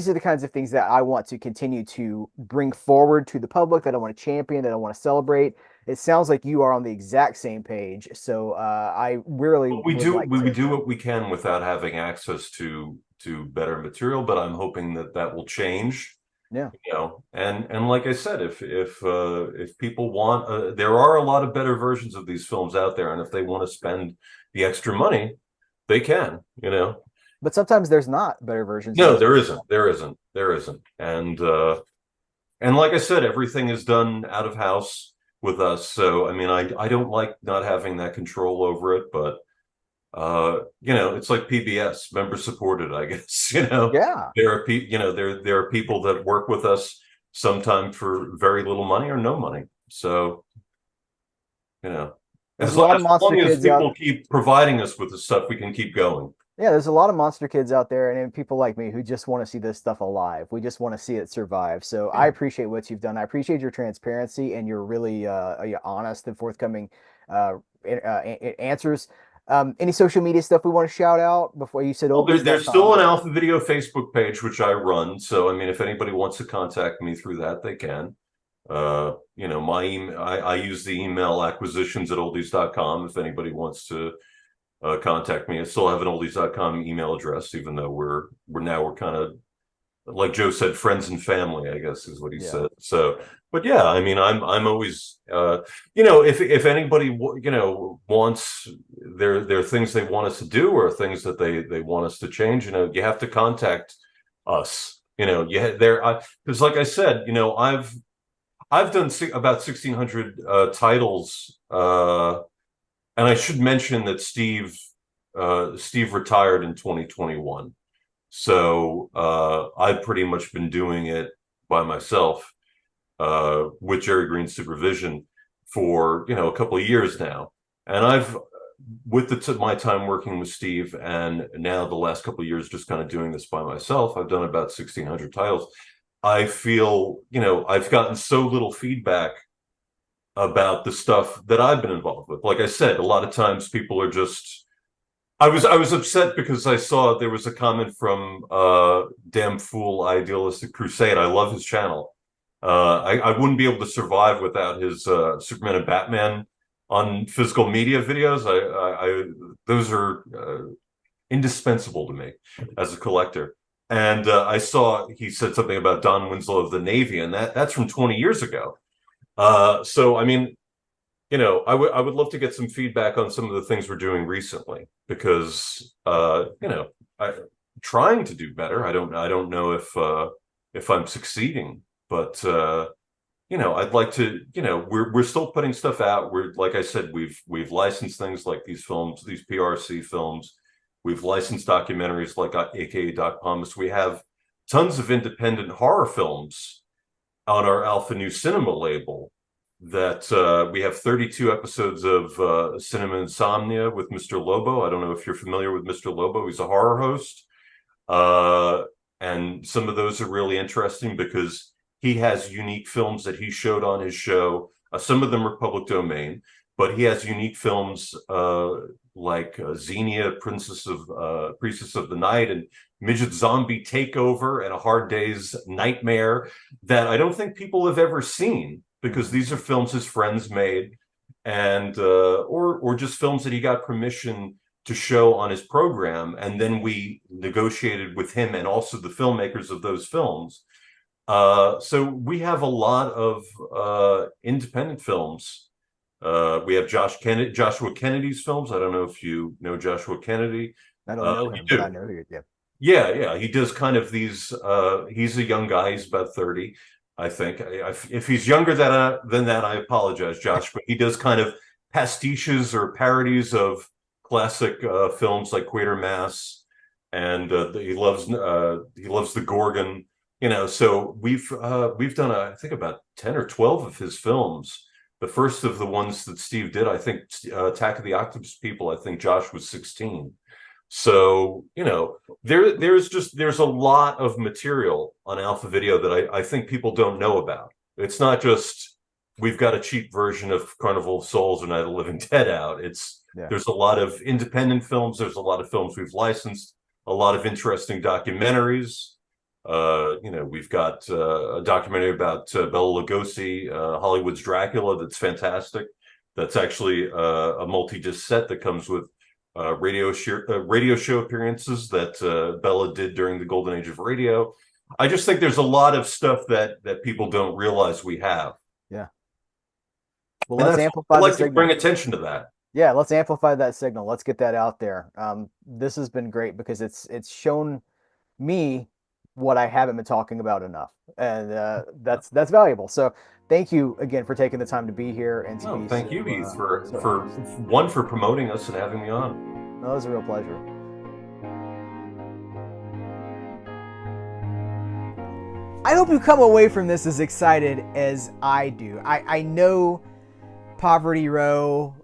are the kinds of things that I want to continue to bring forward to the public, that I want to champion, that I want to celebrate. It sounds like you are on the exact same page, so I really We would do like we to. do what we can without having access to better material, but I'm hoping that that will change. Yeah. And like I said, if people want, there are a lot of better versions of these films out there, and if they want to spend the extra money, they can. But sometimes there's not better versions of No, these there movies. isn't. There isn't. There isn't. And like I said, everything is done out of house with us. So I mean, I don't like not having that control over it, but it's like PBS, member supported, I guess. Yeah. There are there are people that work with us sometimes for very little money or no money. So, you know, There's a lot of as monster long as kids out. people keep providing us with the stuff, we can keep going. Yeah, there's a lot of monster kids out there, and people like me who just want to see this stuff alive. We just want to see it survive. So I Yeah. appreciate what you've done. I appreciate your transparency and your really honest and forthcoming answers. Any social media stuff we want to shout out before you said Well, there's oldies.com? still an Alpha Video Facebook page which I run. So I mean, if anybody wants to contact me through that, they can. My email, I use the email acquisitions at oldies.com if anybody wants to contact me. I still have an oldies.com email address, even though we're kind of, like Joe said, friends and family, I guess is what he Yeah. said. So, but yeah, I mean, I'm always, if anybody wants, there are things they want us to do or things that they want us to change. You have to contact us. Because like I said, I've done about 1,600 titles, and I should mention that Steve retired in 2021. So I've pretty much been doing it by myself with Jerry Green's supervision for a couple of years now. And I've with my time working with Steve, and now the last couple of years just kind of doing this by myself, I've done about 1,600 titles. I feel I've gotten so little feedback about the stuff that I've been involved with. Like I said, a lot of times people are just I was upset because I saw there was a comment from Damn Fool Idealistic Crusade. I love his channel. I wouldn't be able to survive without his Superman and Batman on physical media videos. I those are indispensable to me as a collector. And I saw he said something about Don Winslow of the Navy, and that's from 20 years ago. So I mean, I would love to get some feedback on some of the things we're doing recently because I trying to do better. I don't know if I'm succeeding, but I'd like to. We're still putting stuff out. We're like I said, we've licensed things like these films, these PRC films. We've licensed documentaries like AKA Doc Thomas. We have tons of independent horror films on our Alpha New Cinema label that we have 32 episodes of Cinema Insomnia with Mr. Lobo. I don't know if you're familiar with Mr. Lobo. He's a horror host. Uh, and some of those are really interesting because he has unique films that he showed on his show. Some of them are public domain, but he has unique films like Xenia, Priestess of the Night, and Midget Zombie Takeover, and A Hard Day's Nightmare that I don't think people have ever seen because these are films his friends made, and or just films that he got permission to show on his program, and then we negotiated with him and also the filmmakers of those films. So we have a lot of independent films. We have Joshua Kennedy's films. I don't know if you know Joshua Kennedy. I don't know You him, but I do. know who. Yeah. Yeah. He does kind of these. He's a young guy. He's about 30, I think. If he's younger than that, I apologize, Josh. But he does kind of pastiches or parodies of classic films like Quatermass, and he loves the Gorgon. So we've done I think about 10 or 12 of his films. The first of the ones that Steve did, I think, Attack of the Octopus People. I think Josh was 16. So there's a lot of material on Alpha Video that I think people don't know about. It's not just we've got a cheap version of Carnival of Souls or Night of the Living Dead out. Yeah. There's a lot of independent films. There's a lot of films we've licensed. a lot of interesting documentaries. We've got a documentary about Bela Lugosi, Hollywood's Dracula, that's fantastic. That's actually a multi-disc set that comes with radio show appearances that Bela did during the golden age of radio. I just think there's a lot of stuff that people don't realize we have. Yeah. Well, And let's that's, amplify I'd the like to signal. bring attention to that. Yeah, let's amplify that signal. Let's get that out there. This has been great because it's shown me what I haven't been talking about enough, and that's valuable. So thank you again for taking the time to be here and to No, be thank so, you, Heath, so for honest. one, for promoting us and having me on. No, it was a real pleasure. I hope you come away from this as excited as I do. I know Poverty Row,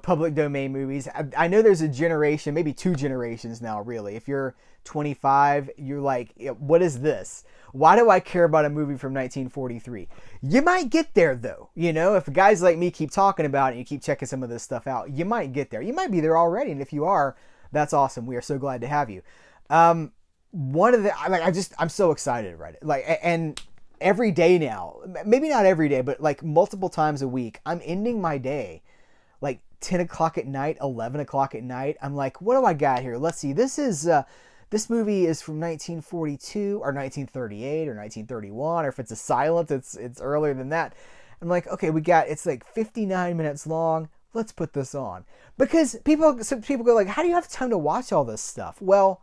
public domain movies. I know there's a generation, maybe two generations now, really. If you're 25, you're like, what is this? Why do I care about a movie from 1943? You might get there, though. If guys like me keep talking about it and you keep checking some of this stuff out, you might get there. You might be there already. And if you are, that's awesome. We are so glad to have you. I'm so excited, right? And every day now, maybe not every day, but like multiple times a week, I'm ending my day like 10 o'clock at night, 11 o'clock at night. I'm like, what do I got here? Let's see. This movie is from 1942 or 1938 or 1931, or if it's a silent, it's earlier than that. I'm like, okay, it's like 59 minutes long. Let's put this on. Because some people go like, how do you have time to watch all this stuff? Well,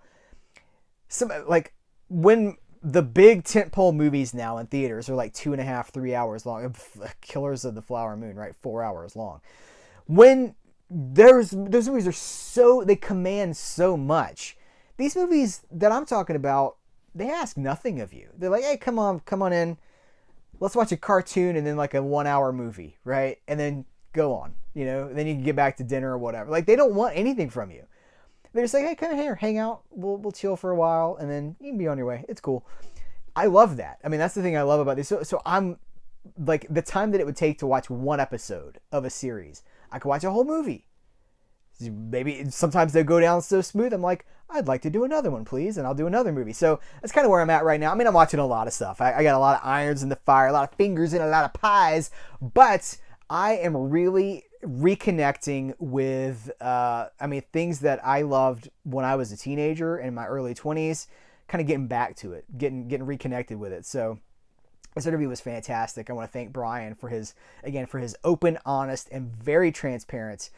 when the big tentpole movies now in theaters are like 2.5, 3 hours long. Killers of the Flower Moon, right? 4 hours long. When those movies they command so much. These movies that I'm talking about, they ask nothing of you. They're like, hey, come on in. Let's watch a cartoon and then like a 1 hour movie, right? And then go on, then you can get back to dinner or whatever. Like, they don't want anything from you. They're just like, hey, come here, hang out. We'll chill for a while, and then you can be on your way. It's cool. I love that. I mean, that's the thing I love about this. So I'm like, the time that it would take to watch one episode of a series, I could watch a whole movie. Maybe sometimes they go down so smooth, I'm like, I'd like to do another one, please, and I'll do another movie. So that's kind of where I'm at right now. I mean, I'm watching a lot of stuff. I got a lot of irons in the fire, a lot of fingers in a lot of pies, but I am really reconnecting with things that I loved when I was a teenager in my early 20s, kind of getting back to it, getting reconnected with it. So this interview was fantastic. I want to thank Brian for his open, honest, and very transparent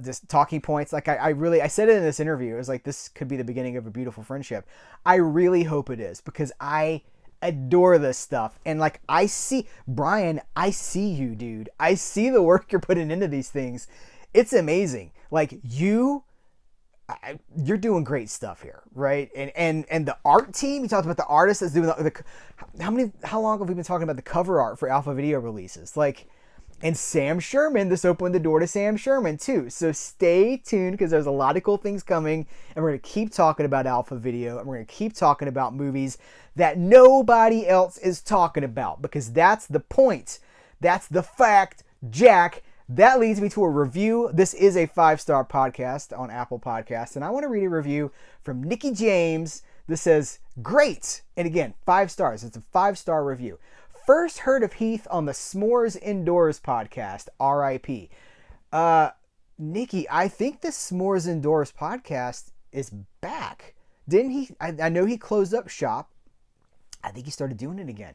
just talking points. Like I said it in this interview, it was like, this could be the beginning of a beautiful friendship. I really hope it is, because I adore this stuff. And like, I see, Brian, I see you, dude. I see the work you're putting into these things. It's amazing. Like, you're doing great stuff here, right? And the art team, you talked about the artist that's doing how long have we been talking about the cover art for Alpha Video releases? Like, and Sam Sherman, this opened the door to Sam Sherman too. So stay tuned, because there's a lot of cool things coming, and we're going to keep talking about Alpha Video, and we're going to keep talking about movies that nobody else is talking about, because that's the point. That's the fact, Jack. That leads me to a review. This is a 5-star podcast on Apple Podcasts, and I want to read a review from Nikki James. This says, great. And again, 5 stars. It's a 5-star review. First heard of Heath on the S'mores Indoors podcast, RIP. Nikki, I think the S'mores Indoors podcast is back. Didn't he? I know he closed up shop. I think he started doing it again.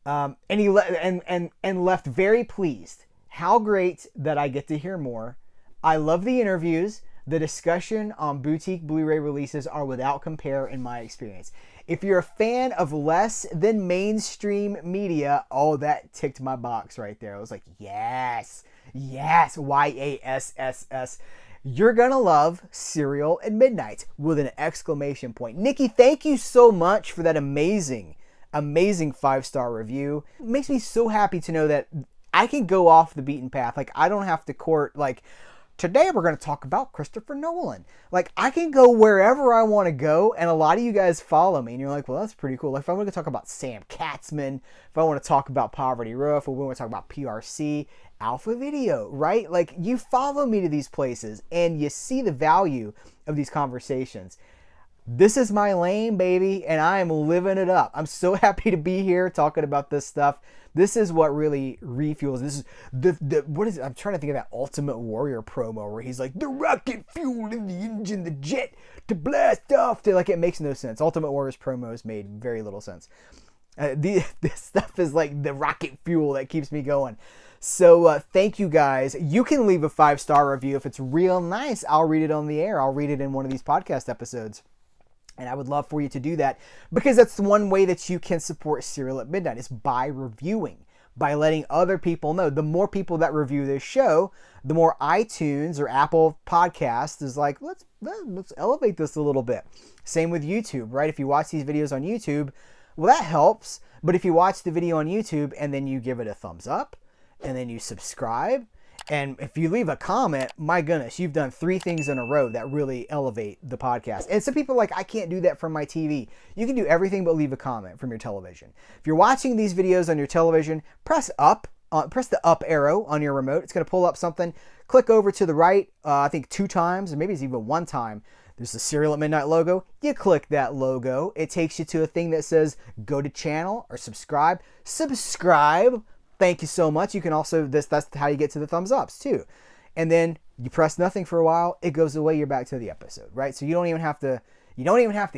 And he left very pleased. How great that I get to hear more. I love the interviews. The discussion on boutique Blu-ray releases are without compare in my experience. If you're a fan of less than mainstream media, oh, that ticked my box right there. I was like, yes, YASSS. You're going to love Cereal at Midnight with an exclamation point. Nikki, thank you so much for that amazing 5-star review. It makes me so happy to know that I can go off the beaten path. Like, I don't have to court, like, today we're going to talk about Christopher Nolan. Like, I can go wherever I want to go, and a lot of you guys follow me, and you're like, well, that's pretty cool. Like, if I want to talk about Sam Katzman, if I want to talk about Poverty Row, if we want to talk about PRC, Alpha Video, right? Like, you follow me to these places, and you see the value of these conversations. This is my lane, baby, and I am living it up. I'm so happy to be here talking about this stuff. This is what really refuels. This is the what is it? I'm trying to think of that Ultimate Warrior promo where he's like, the rocket fuel in the engine, the jet to blast off. Like, it makes no sense. Ultimate Warrior's promos made very little sense. This stuff is like the rocket fuel that keeps me going. So thank you guys. You can leave a 5-star review if it's real nice. I'll read it on the air. I'll read it in one of these podcast episodes. And I would love for you to do that, because that's one way that you can support Cereal at Midnight, is by reviewing, by letting other people know. The more people that review this show, the more iTunes or Apple Podcasts is like, let's elevate this a little bit. Same with YouTube, right? If you watch these videos on YouTube, well, that helps. But if you watch the video on YouTube and then you give it a thumbs up and then you subscribe, and if you leave a comment, my goodness, you've done 3 things in a row that really elevate the podcast. And some people are like, I can't do that from my TV. You can do everything but leave a comment from your television. If you're watching these videos on your television, press the up arrow on your remote. It's going to pull up something. Click over to the right, I think 2 times, or maybe it's even 1 time. There's the Cereal at Midnight logo. You click that logo. It takes you to a thing that says go to channel or subscribe. Subscribe. Thank you so much. You can also, that's how you get to the thumbs ups too. And then you press nothing for a while, it goes away, you're back to the episode, right? So you don't even have to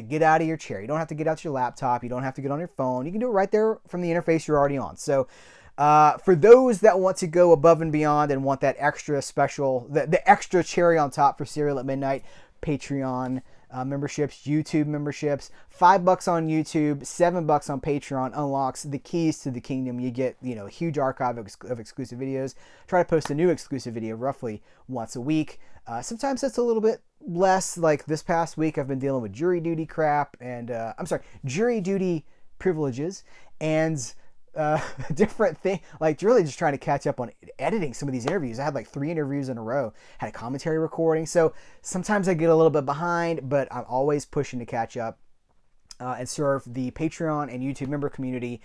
get out of your chair. You don't have to get out your laptop. You don't have to get on your phone. You can do it right there from the interface you're already on. So for those that want to go above and beyond and want that extra special, the extra cherry on top for Cereal at Midnight, Patreon memberships, YouTube memberships, $5 on YouTube, $7 on Patreon unlocks the keys to the kingdom. You get, a huge archive of exclusive videos. Try to post a new exclusive video roughly once a week. Sometimes it's a little bit less. Like this past week, I've been dealing with jury duty crap and jury duty privileges and different thing, like really just trying to catch up on editing some of these interviews. I had like 3 interviews in a row, had a commentary recording, so sometimes I get a little bit behind, but I'm always pushing to catch up and serve the Patreon and YouTube member community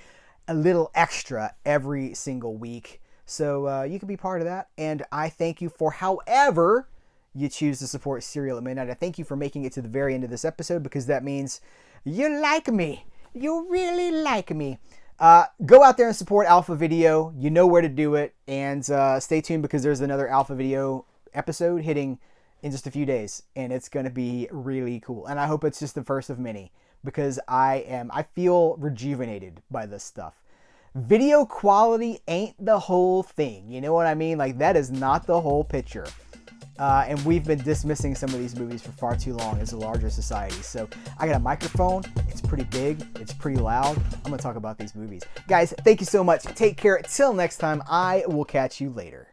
a little extra every single week. So you can be part of that, and I thank you for however you choose to support Cereal at Midnight. I thank you for making it to the very end of this episode, because that means you like me. You really like me. Go out there and support Alpha Video. You know where to do it. And stay tuned, because there's another Alpha Video episode hitting in just a few days. And it's going to be really cool. And I hope it's just the first of many, because I feel rejuvenated by this stuff. Video quality ain't the whole thing. You know what I mean? Like, that is not the whole picture. And we've been dismissing some of these movies for far too long as a larger society. So I got a microphone. It's pretty big. It's pretty loud. I'm going to talk about these movies. Guys, thank you so much. Take care. Till next time, I will catch you later.